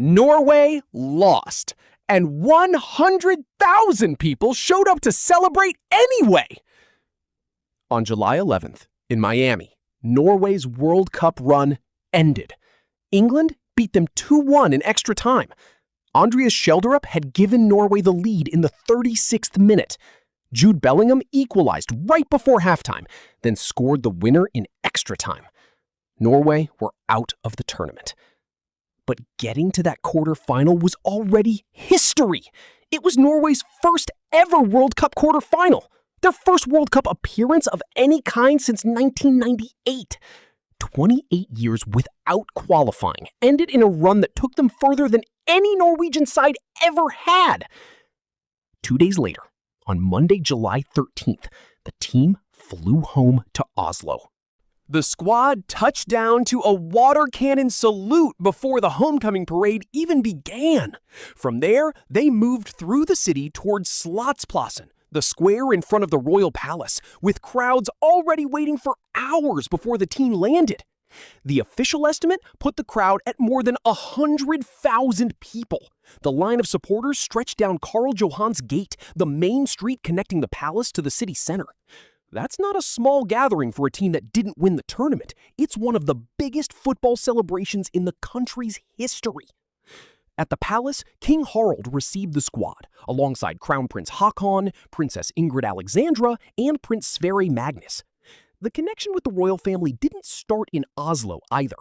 Norway lost, and 100,000 people showed up to celebrate anyway. On July 11th, in Miami, Norway's World Cup run ended. England beat them 2-1 in extra time. Andreas Schjelderup had given Norway the lead in the 36th minute. Jude Bellingham equalized right before halftime, then scored the winner in extra time. Norway were out of the tournament. But getting to that quarterfinal was already history. It was Norway's first ever World Cup quarterfinal, their first World Cup appearance of any kind since 1998. 28 years without qualifying ended in a run that took them further than any Norwegian side ever had. 2 days later, on Monday, July 13th, the team flew home to Oslo. The squad touched down to a water cannon salute before the homecoming parade even began. From there, they moved through the city towards Slottsplassen, the square in front of the royal palace, with crowds already waiting for hours before the team landed. The official estimate put the crowd at more than 100,000 people. The line of supporters stretched down Karl Johans Gate, the main street connecting the palace to the city center. That's not a small gathering for a team that didn't win the tournament. It's one of the biggest football celebrations in the country's history. At the palace, King Harald received the squad, alongside Crown Prince Haakon, Princess Ingrid Alexandra, and Prince Sverre Magnus. The connection with the royal family didn't start in Oslo either.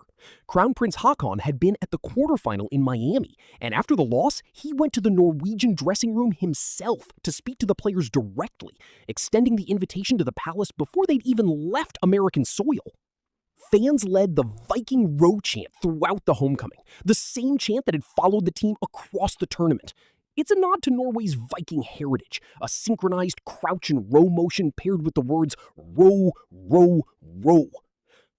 Crown Prince Haakon had been at the quarterfinal in Miami, and after the loss, he went to the Norwegian dressing room himself to speak to the players directly, extending the invitation to the palace before they'd even left American soil. Fans led the Viking Row chant throughout the homecoming, the same chant that had followed the team across the tournament. It's a nod to Norway's Viking heritage, a synchronized crouch and row motion paired with the words row, row, row.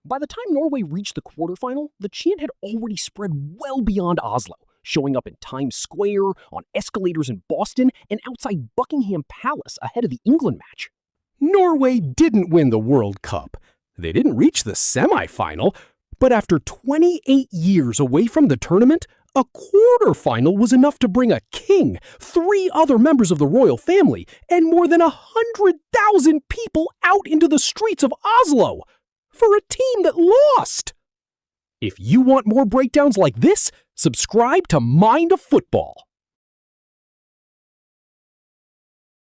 By the time Norway reached the quarterfinal, the chant had already spread well beyond Oslo, showing up in Times Square, on escalators in Boston, and outside Buckingham Palace ahead of the England match. Norway didn't win the World Cup. They didn't reach the semifinal, but after 28 years away from the tournament, a quarterfinal was enough to bring a king, 3 other members of the royal family, and more than 100,000 people out into the streets of Oslo for a team that lost. If you want more breakdowns like this, subscribe to Mind of Football.